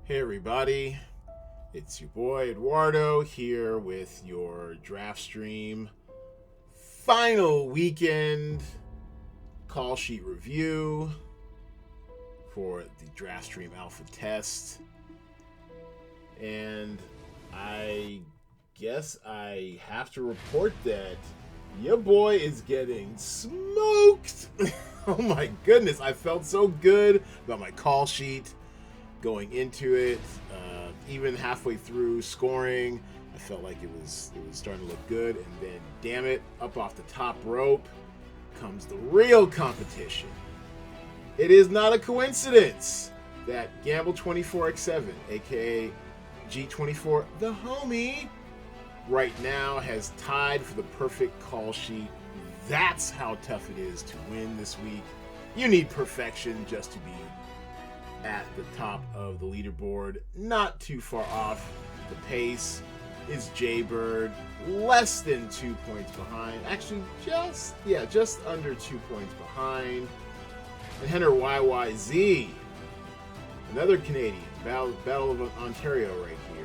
Hey everybody, it's your boy Edwardo here with your DraftStream final weekend call sheet review for the DraftStream Alpha test. And I guess I have to report that your boy is getting smoked. Oh my goodness, I felt so good about my call sheet going into it. Even halfway through scoring, I felt like it was starting to look good, and then damn it, up off the top rope comes the real competition. It is not a coincidence that Gamble 24x7, aka G24 the homie, right now has tied for the perfect call sheet. That's how tough it is to win this week. You need perfection just to be at the top of the leaderboard, not too far off. The pace is Jaybird, less than 2 points behind. Actually, just under 2 points behind. And Henry YYZ, another Canadian, Battle of Ontario right here,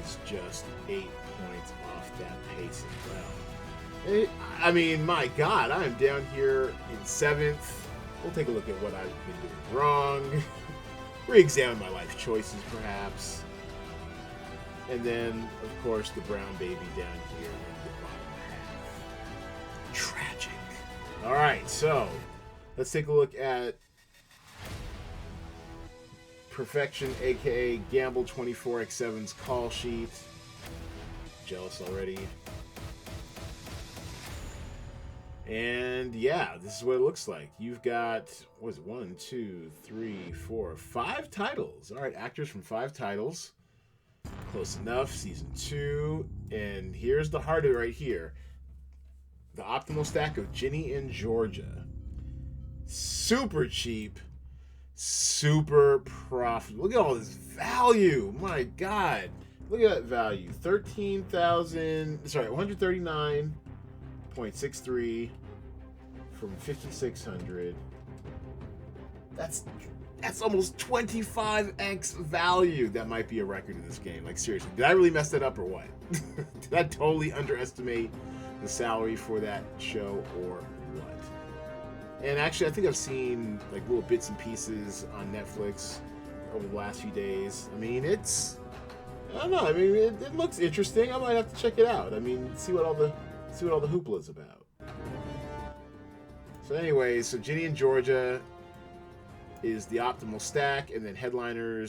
is just 8 points off that pace as well. I mean, my God, I am down here in 7th. We'll take a look at what I've been doing wrong. Re-examine my life choices, perhaps. And then, of course, the brown baby down here in the bottom half. Tragic. All right, so let's take a look at Perfection, aka Gamble 24x7's call sheet. Jealous already. And yeah, this is what it looks like. You've got, what is it, 1, 2, 3, 4, 5 titles. All right, actors from 5 titles. Close enough, season 2. And here's the heart of it right here. The optimal stack of Ginny and Georgia. Super cheap, super profitable. Look at all this value. My God. Look at that value. 139.63 from 5,600. That's almost 25x value. That might be a record in this game. Like, seriously, did I really mess that up or what? Did I totally underestimate the salary for that show or what? And actually, I think I've seen like little bits and pieces on Netflix over the last few days. I mean, I don't know. I mean, it looks interesting. I might have to check it out. I mean, see what all the hoopla is about. So anyway, so Ginny and Georgia is the optimal stack, and then headliner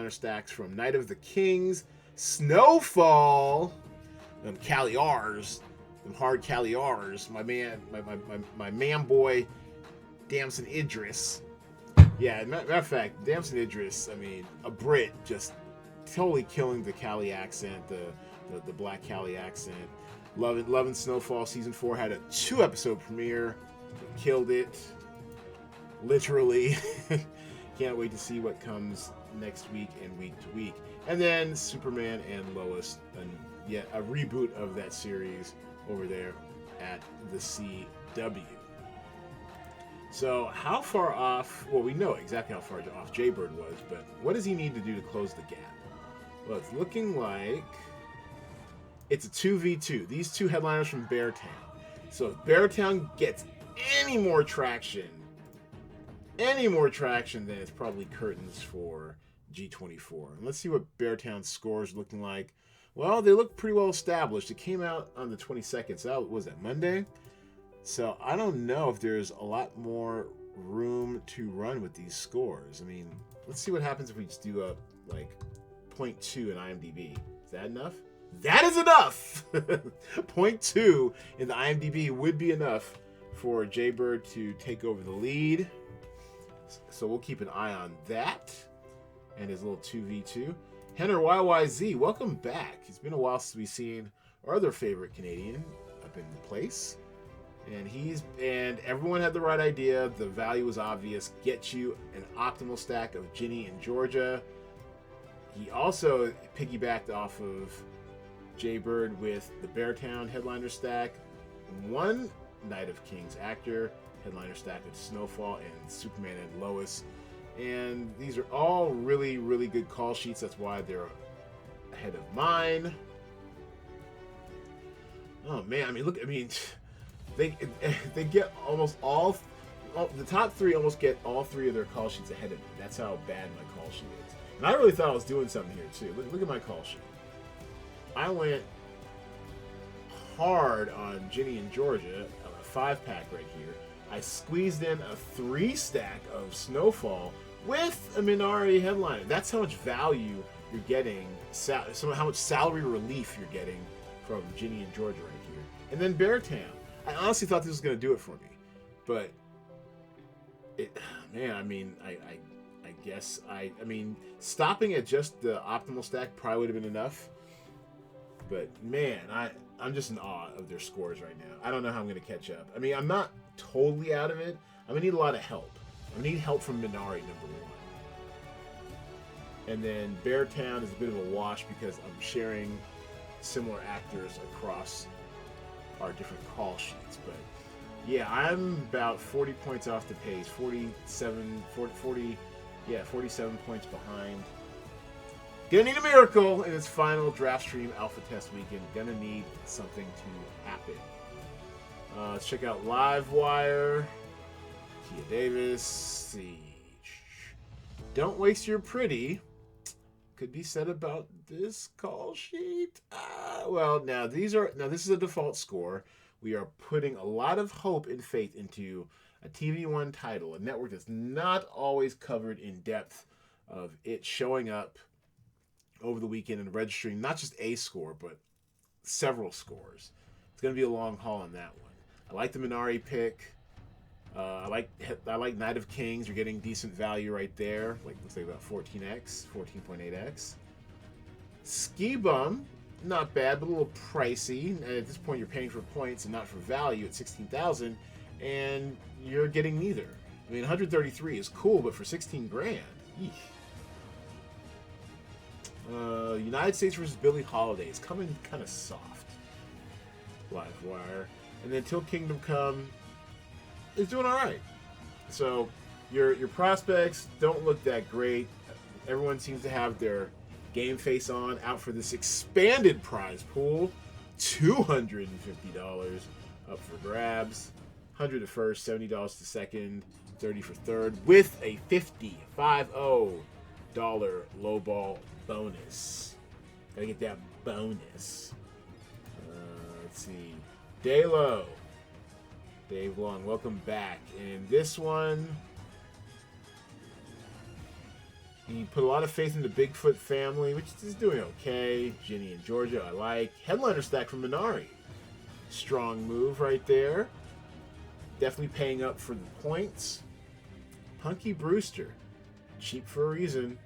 stacks from Night of the Kings, Snowfall, them Caliars, them hard Caliars, my man boy, Damson Idris. Yeah, matter of fact, Damson Idris, I mean, a Brit, just totally killing the Cali accent, the black Cali accent. Loving Snowfall season 4 had a 2-episode premiere. Killed it. Literally. Can't wait to see what comes next week and week to week. And then Superman and Lois, and yet a reboot of that series over there at the CW. So how far off, well, we know exactly how far off Jaybird was, but what does he need to do to close the gap? Well, it's looking like it's a 2v2. These two headliners from Beartown. So if Beartown gets any more traction, then it's probably curtains for G24. And let's see what Beartown's scores looking like. Well, they look pretty well established. It came out on the 22nd, so that was that Monday. So I don't know if there's a lot more room to run with these scores. I mean, let's see what happens if we just do a like 0.2 in IMDb. Is that enough? That is enough! 0.2 in the IMDb would be enough for Jaybird to take over the lead. So we'll keep an eye on that. And his little 2v2. Henry YYZ, welcome back. It's been a while since we've seen our other favorite Canadian up in the place. And everyone had the right idea. The value was obvious. Get you an optimal stack of Ginny and Georgia. He also piggybacked off of Jaybird with the Beartown headliner stack, one Night of Kings actor, headliner stack of Snowfall, and Superman and Lois And these are all really, really good call sheets. That's why they're ahead of mine. Oh man, I mean, look, I mean, they get almost all the top three almost get all three of their call sheets ahead of me. That's how bad my call sheet is. And I really thought I was doing something here too. Look at my call sheet. I went hard on Ginny and Georgia, a 5-pack right here. I squeezed in a 3-stack of Snowfall with a Minari headliner. That's how much value you're getting, how much salary relief you're getting from Ginny and Georgia right here. And then Beartown. I honestly thought this was going to do it for me. But, man, I mean, I guess, I mean, stopping at just the optimal stack probably would have been enough. But, man, I'm just in awe of their scores right now. I don't know how I'm going to catch up. I mean, I'm not totally out of it. I'm going to need a lot of help. I need help from Minari, number 1. And then Beartown is a bit of a wash because I'm sharing similar actors across our different call sheets. But yeah, I'm about 40 points off the pace, 47 points behind. Gonna need a miracle in its final DraftStream Alpha Test weekend. Gonna need something to happen. Let's check out Livewire. Kia Davis. See. Don't waste your pretty. Could be said about this call sheet. Well, now this is a default score. We are putting a lot of hope and faith into a TV1 title, a network that's not always covered in depth of it showing up over the weekend and registering not just a score, but several scores. It's going to be a long haul on that one. I like the Minari pick. I like Knight of Kings. You're getting decent value right there. Looks like about 14x, 14.8x. Ski Bum, not bad, but a little pricey. And at this point, you're paying for points and not for value at 16,000, and you're getting neither. I mean, 133 is cool, but for 16 grand, eesh. United States versus Billie Holiday is coming kind of soft. Livewire, and then Till Kingdom Come is doing all right. So your prospects don't look that great. Everyone seems to have their game face on, out for this expanded prize pool. $250 up for grabs. 100 to first, $70 to second, 30 for third, with a $50 low ball bonus. Gotta get that bonus. Let's see. Dalo. Dave Long, welcome back. And this one, he put a lot of faith in the Bigfoot family, which is doing okay. Ginny and Georgia, I like. Headliner stack from Minari. Strong move right there. Definitely paying up for the points. Punky Brewster. Cheap for a reason.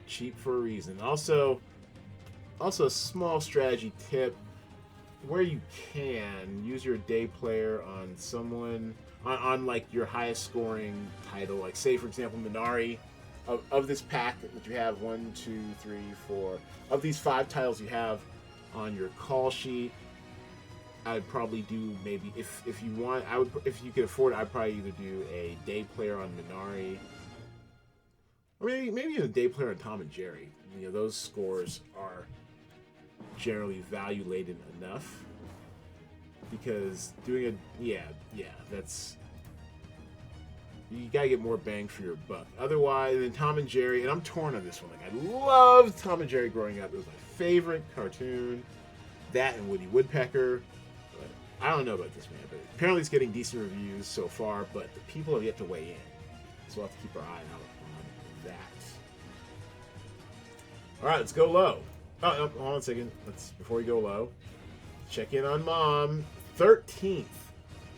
Cheap for a reason. Also a small strategy tip. Where you can, use your day player on someone, on like your highest scoring title. Like say, for example, Minari, of this pack that you have, 1, 2, 3, 4, of these 5 titles you have on your call sheet, I'd probably do maybe, if you want, if you could afford it, I'd probably either do a day player on Minari, or maybe even a day player on Tom and Jerry. You know, those scores are generally value laden enough, because doing that's, you gotta get more bang for your buck. Otherwise, then Tom and Jerry, and I'm torn on this one. Like, I loved Tom and Jerry growing up. It was my favorite cartoon. That and Woody Woodpecker. But I don't know about this, man. But apparently it's getting decent reviews so far, but the people have yet to weigh in. So we'll have to keep our eye out on that. All right, let's go low. Oh, no, hold on a second. Before we go low, check in on Mom. 13th.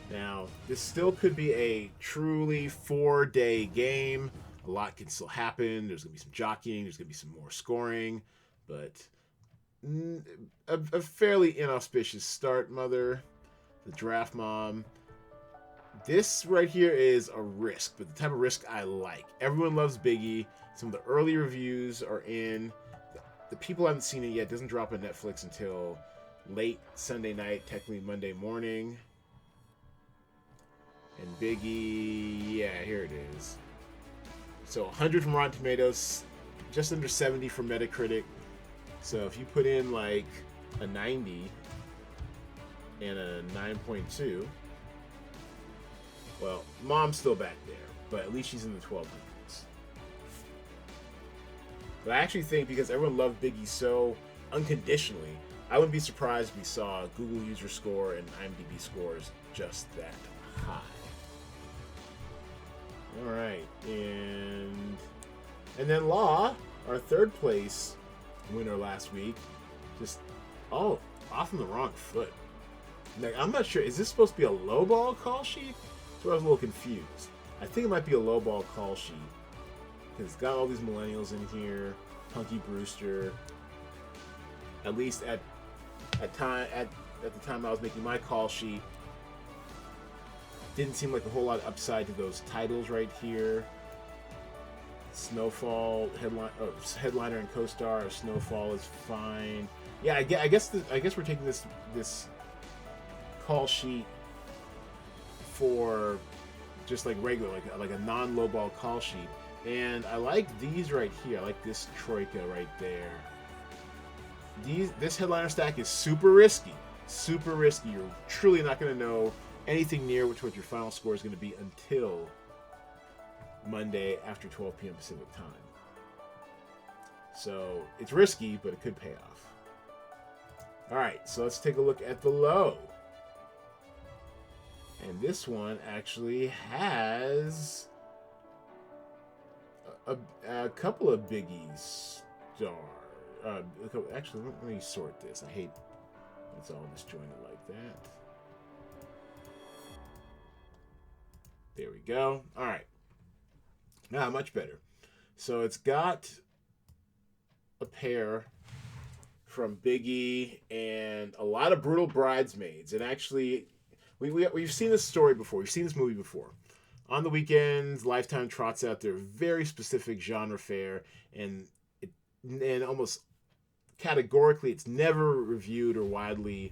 Now, this still could be a truly 4-day game. A lot can still happen. There's going to be some jockeying. There's going to be some more scoring. But a fairly inauspicious start, Mother. The Draft Mom. This right here is a risk, but the type of risk I like. Everyone loves Biggie. Some of the early reviews are in. The people haven't seen it yet. It doesn't drop on Netflix until late Sunday night, technically Monday morning. And Biggie, yeah, here it is. So 100 from Rotten Tomatoes, just under 70 from Metacritic. So if you put in like a 90 and a 9.2, well, Mom's still back there, but at least she's in the 1200s. But I actually think because everyone loved Biggie so unconditionally, I wouldn't be surprised if we saw Google user score and IMDb scores just that high. All right, and then Law, our third place winner last week, just off on the wrong foot. Like, I'm not sure, is this supposed to be a low ball call sheet? So I was a little confused. I think it might be a low ball call sheet because it's got all these millennials in here. Punky Brewster. At least at the time I was making my call sheet, didn't seem like a whole lot of upside to those titles right here. Snowfall headliner and co-star. Snowfall is fine. Yeah, I guess we're taking this call sheet for just like regular, like a non-low ball call sheet. And I like these right here. I like this troika right there. This headliner stack is super risky. Super risky. You're truly not going to know anything near what your final score is going to be until Monday after 12 p.m. Pacific time. So it's risky, but it could pay off. All right, so let's take a look at the low. And this one actually has a couple of Biggie's actually, let me sort this. I hate it's all disjointed like that. There we go. All right. Now, much better. So it's got a pair from Biggie and a lot of Brutal Bridesmaids. And actually, we've seen this story before. We've seen this movie before. On the weekends, Lifetime trots out their very specific genre fare, and almost categorically, it's never reviewed or widely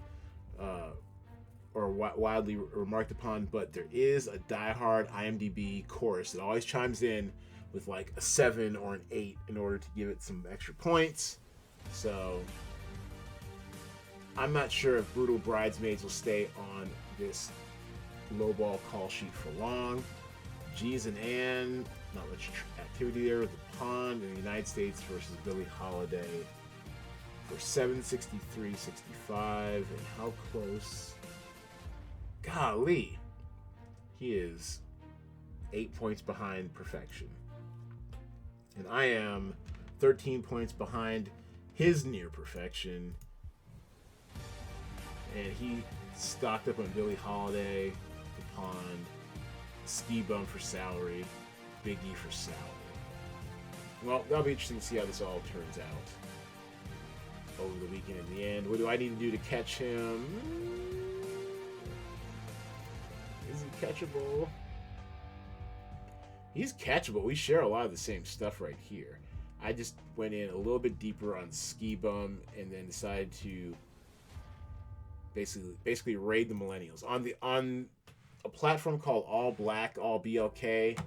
remarked upon. But there is a diehard IMDb chorus that always chimes in with like a 7 or an 8 in order to give it some extra points. So I'm not sure if Brutal Bridesmaids will stay on this lowball call sheet for long. G's and Ann, not much activity there. The Pond in the United States versus Billie Holiday for 763.65. And how close? Golly, he is 8 points behind perfection, and I am 13 points behind his near perfection. And he stocked up on Billie Holiday, the Pond, Ski Bum for salary, Biggie for salary. Well, that'll be interesting to see how this all turns out over the weekend in the end. What do I need to do to catch him? Is he catchable? He's catchable. We share a lot of the same stuff right here. I just went in a little bit deeper on Ski Bum and then decided to basically raid the millennials on a platform called All Black, All BLK.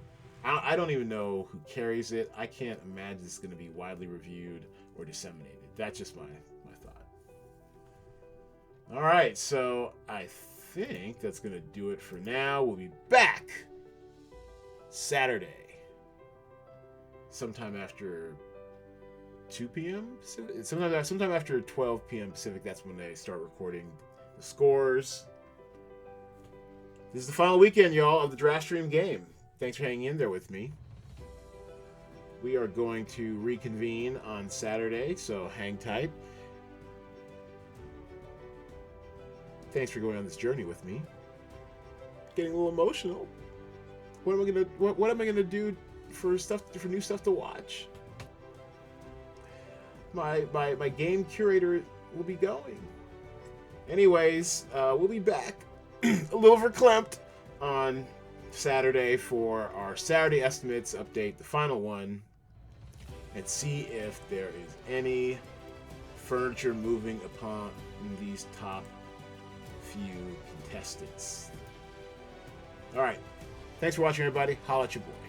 I don't even know who carries it. I can't imagine it's going to be widely reviewed or disseminated. That's just my thought. All right, so I think that's going to do it for now. We'll be back Saturday, sometime after 2 p.m. Pacific. Sometime after 12 p.m. Pacific. That's when they start recording the scores. This is the final weekend, y'all, of the DraftStream game. Thanks for hanging in there with me. We are going to reconvene on Saturday, so hang tight. Thanks for going on this journey with me. Getting a little emotional. What am I gonna do for new stuff to watch? My game curator will be going. Anyways, we'll be back a little verklempt on Saturday for our Saturday estimates update, the final one, and see if there is any furniture moving upon these top few contestants. All right. Thanks for watching, everybody. Holla at your boy.